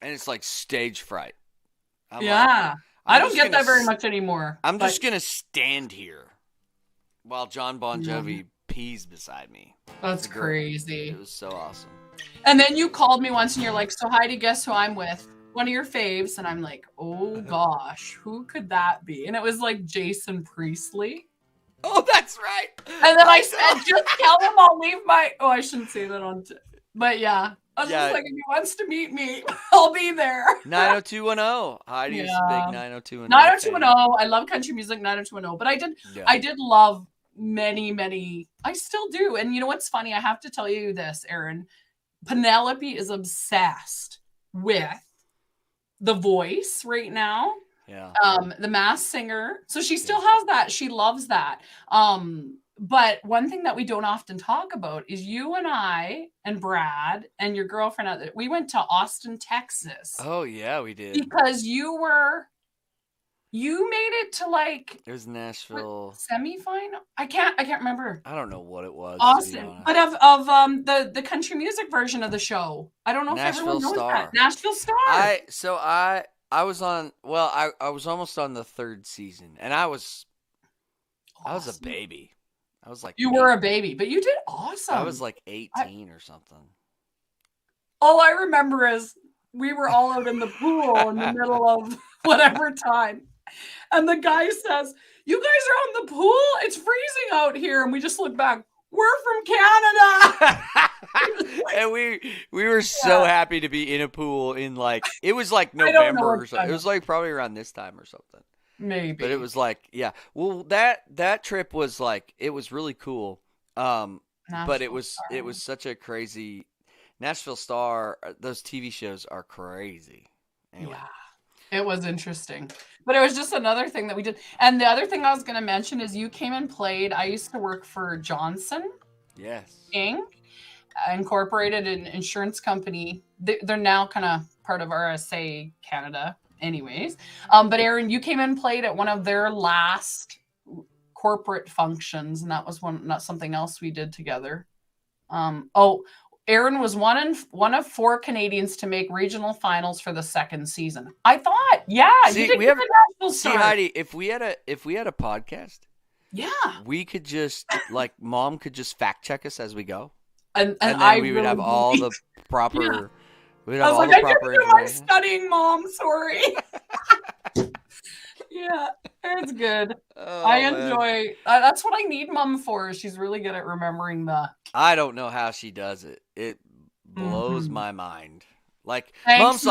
And it's like stage fright. I don't get that very much anymore. I'm just going to stand here while John Bon Jovi pees beside me. That's crazy. It was so awesome. And then you called me once and you're like, so Heidi, guess who I'm with? One of your faves. And I'm like, oh gosh, who could that be? And it was like Jason Priestley. Oh, that's right. And then I said, just tell him I'll leave I shouldn't say that on but yeah. I was just like, if he wants to meet me, I'll be there. 90210. Heidi is a big 90210. 90210. I love country music, 90210. But I did love many. I still do. And you know what's funny? I have to tell you this, Aaron. Penelope is obsessed with The Voice right now. Yeah. The Masked Singer. So she still has that. She loves that. But one thing that we don't often talk about is you and I and Brad and your girlfriend, we went to Austin, Texas. Oh yeah, we did. Because you made it to like, it was Nashville semifinal. I can't remember. I don't know what it was. Austin, but of the country music version of the show. I don't know Nashville if everyone knows Star. that. Nashville Star. I was on. Well, I was almost on the 3rd season, and I was a Awesome. baby. I was like You were a baby, but you did awesome. I was like 18 or something. All I remember is we were all out in the pool in the middle of whatever time. And the guy says, "You guys are on the pool? It's freezing out here." And we just look back. We're from Canada. And we were so happy to be in a pool in like, it was like November or something. It was like probably around this time or something. Maybe. But it was like, yeah. Well, that trip was like, it was really cool. But it was such a crazy Nashville Star. Those TV shows are crazy. Anyway. Yeah, it was interesting. But it was just another thing that we did. And the other thing I was going to mention is you came and played. I used to work for Johnson. Yes. Inc. Incorporated, an insurance company. They're now kind of part of RSA Canada anyways. But Aaron, you came and played at one of their last corporate functions, and that was not something else we did together. Aaron was one of 4 Canadians to make regional finals for the 2nd season. I thought, see, you did Heidi, if we had a podcast, we could just like Mom could just fact check us as we go, and then we would have all the proper. Yeah. We'd have all the proper information. I'm studying, Mom. Sorry. Yeah, it's good. I enjoy. That's what I need Mom for. She's really good at remembering the. I don't know how she does it. It blows my mind. Like, Thanks,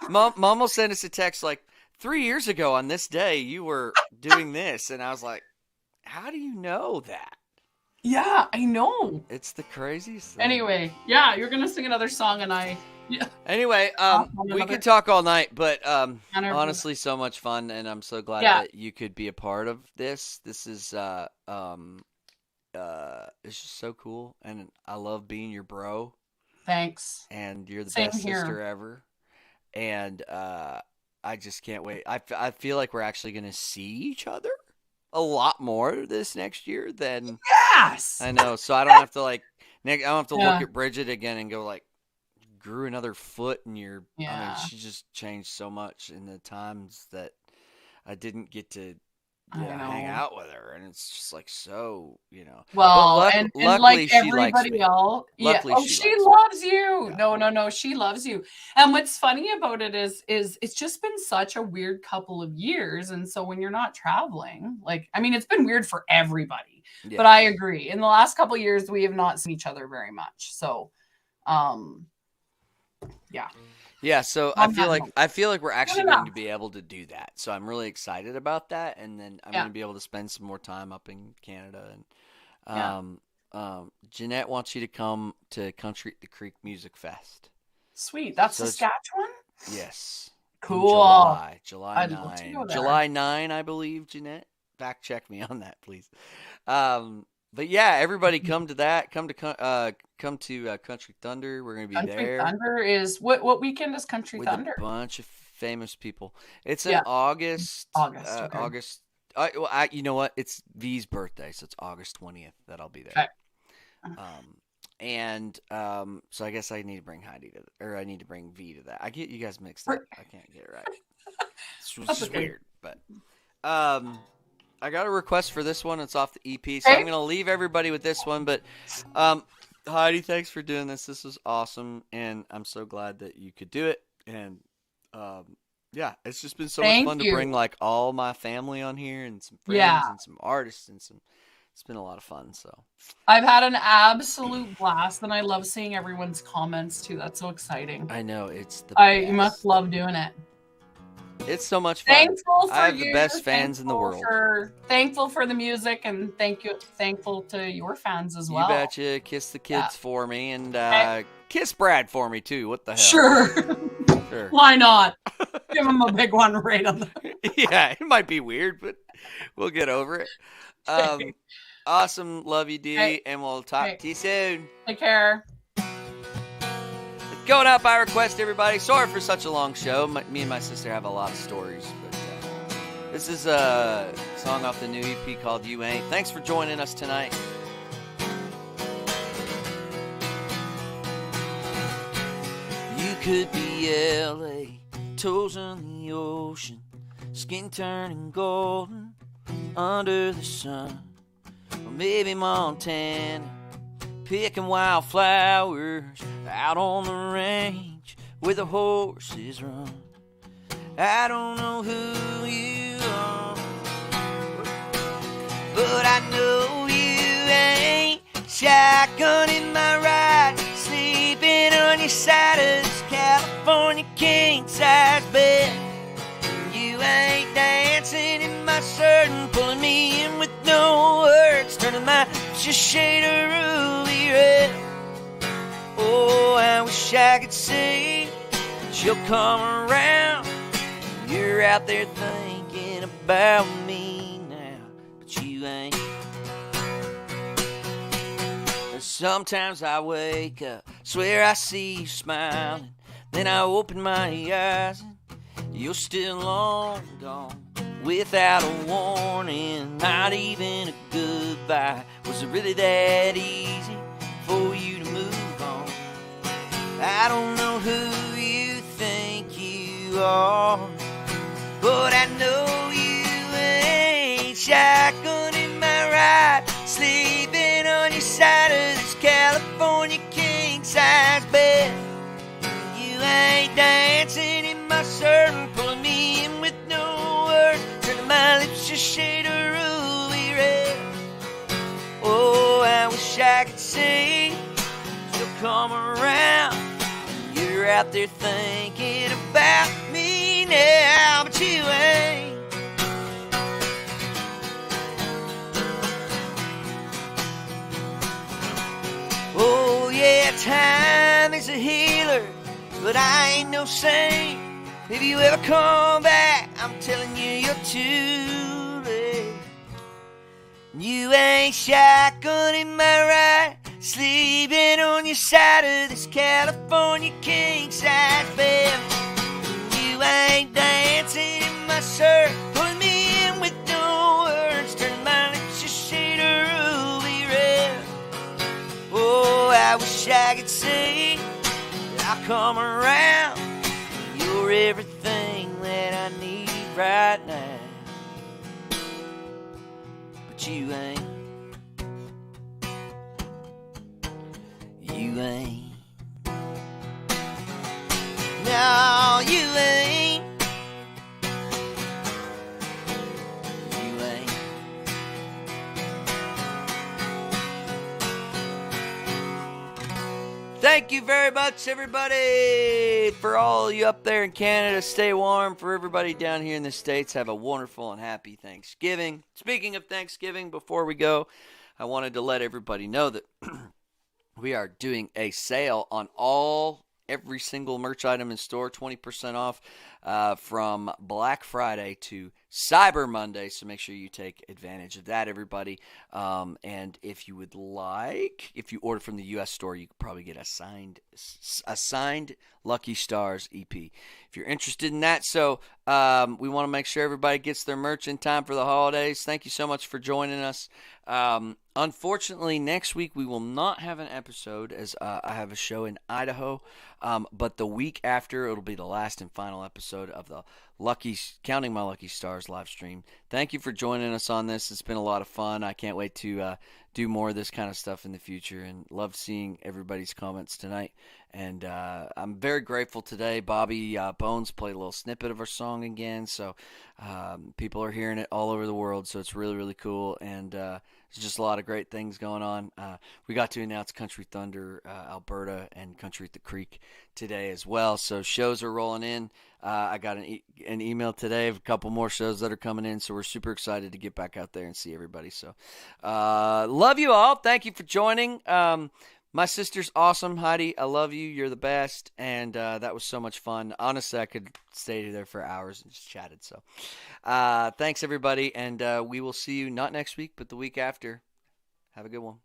Mom will send us a text like, 3 years ago on this day you were doing this, and I was like, how do you know that? Yeah, I know. It's the craziest thing. Anyway, yeah, you're gonna sing another song, and I. Yeah. Anyway, we could talk all night, but honestly, so much fun, and I'm so glad that you could be a part of this. This is it's just so cool, and I love being your bro. Thanks. And you're the best sister ever, and I just can't wait. I feel like we're actually gonna see each other a lot more this next year than I know. So I don't have to I don't have to look at Bridget again and go like, grew another foot in your. I mean, she just changed so much in the times that I didn't get to hang out with her, and it's just like so, Well, and like everybody else, she loves you. Yeah. No, she loves you. And what's funny about it is it's just been such a weird couple of years, and so when you're not traveling, it's been weird for everybody. Yeah. But I agree. In the last couple of years, we have not seen each other very much. So, yeah. Yeah, so I feel like we're actually going to be able to do that. So I'm really excited about that, and then I'm going to be able to spend some more time up in Canada. And Jeanette wants you to come to Country at the Creek Music Fest. Sweet, that's Saskatchewan. Yes. Cool. July 9. July 9, I believe. Jeanette, fact check me on that, please. But yeah, everybody come to that. Come to Country Thunder. We're gonna be there. Country Thunder is what weekend is Country Thunder? A bunch of famous people. It's in August. Okay. August. You know what? It's V's birthday, so it's August 20th that I'll be there. Okay. So I guess I need to bring Heidi I need to bring V to that. I get you guys mixed up. I can't get it right. It's just weird, but I got a request for this one. It's off the EP, so I'm going to leave everybody with this one. But Heidi, thanks for doing this. This was awesome, and I'm so glad that you could do it. And it's just been so much fun to bring like all my family on here and some friends and some artists and some. It's been a lot of fun. So I've had an absolute blast, and I love seeing everyone's comments too. That's so exciting. I know it's the. You must love doing it. It's so much fun. Thankful for I have the best fans in the world. Thankful for the music, and thankful to your fans as well. You betcha. Kiss the kids for me, and kiss Brad for me too. What the hell? Sure. Why not? Give him a big one right on the. Yeah, it might be weird, but we'll get over it. Awesome. Love you, Dee, and we'll talk to you soon. Take care. Going out by request, everybody. Sorry for such a long show. Me and my sister have a lot of stories, but this is a song off the new EP called You Ain't. Thanks for joining us tonight. You could be LA, toes in the ocean, skin turning golden under the sun. Or maybe Montana, picking wildflowers out on the range where the horses run. I don't know who you are, but I know you ain't shotgunning my ride, sleeping on your side of this California king-size bed. You ain't dancing in my shirt and pulling me in with no words, turning my just shade of ruby red. Oh, I wish I could say that you'll come around. You're out there thinking about me now, but you ain't. And sometimes I wake up, swear I see you smiling, then I open my eyes and you're still long gone. Without a warning, not even a goodbye. Was it really that easy for you to move on? I don't know who you think you are, but I know you ain't shotgunning my ride, sleeping on your side of this California king-size bed. You ain't dancing in my shirt and pulling me in with no words, turning my lips a shade of ruby red. Oh, I wish I could say you'll come around. You're out there thinking about me now, but you ain't. Oh yeah, time is a healer, but I ain't no saint. If you ever come back, I'm telling you, you're too late. You ain't shotgunning my ride, sleeping on your side of this California king-size bed. You ain't dancing in my shirt, pulling me in with no words, turning my lips a shade of ruby red. Oh, I wish I could say that I'll come around. You're everything that I need right now, but you ain't. You ain't. No, you ain't. You ain't. Thank you very much, everybody, for all of you up there in Canada. Stay warm. For everybody down here in the States, have a wonderful and happy Thanksgiving. Speaking of Thanksgiving, before we go, I wanted to let everybody know that we are doing a sale on every single merch item in store, 20% off from Black Friday to Cyber Monday. So make sure you take advantage of that, everybody. And if you would like, if you order from the U.S. store, you could probably get a signed Lucky Stars EP if you're interested in that. So we want to make sure everybody gets their merch in time for the holidays. Thank you so much for joining us. Unfortunately, next week we will not have an episode as I have a show in Idaho. But the week after, it'll be the last and final episode of the Counting My Lucky Stars live stream. Thank you for joining us on this. It's been a lot of fun. I can't wait to do more of this kind of stuff in the future, and love seeing everybody's comments tonight. And I'm very grateful today. Bobby Bones played a little snippet of our song again, so people are hearing it all over the world, so it's really, really cool. And there's just a lot of great things going on. We got to announce Country Thunder Alberta and Country at the Creek today as well, so shows are rolling in. I got an email today of a couple more shows that are coming in, so we're super excited to get back out there and see everybody. So love you all. Thank you for joining. My sister's awesome, Heidi. I love you. You're the best, and that was so much fun. Honestly, I could stay there for hours and just chatted. So thanks, everybody, and we will see you not next week, but the week after. Have a good one.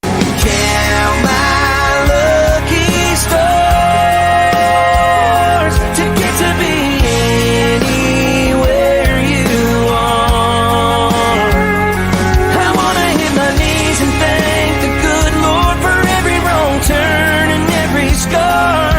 Count my lucky stars to get to be anywhere you are. I want to hit my knees and thank the good Lord for every wrong turn and every scar.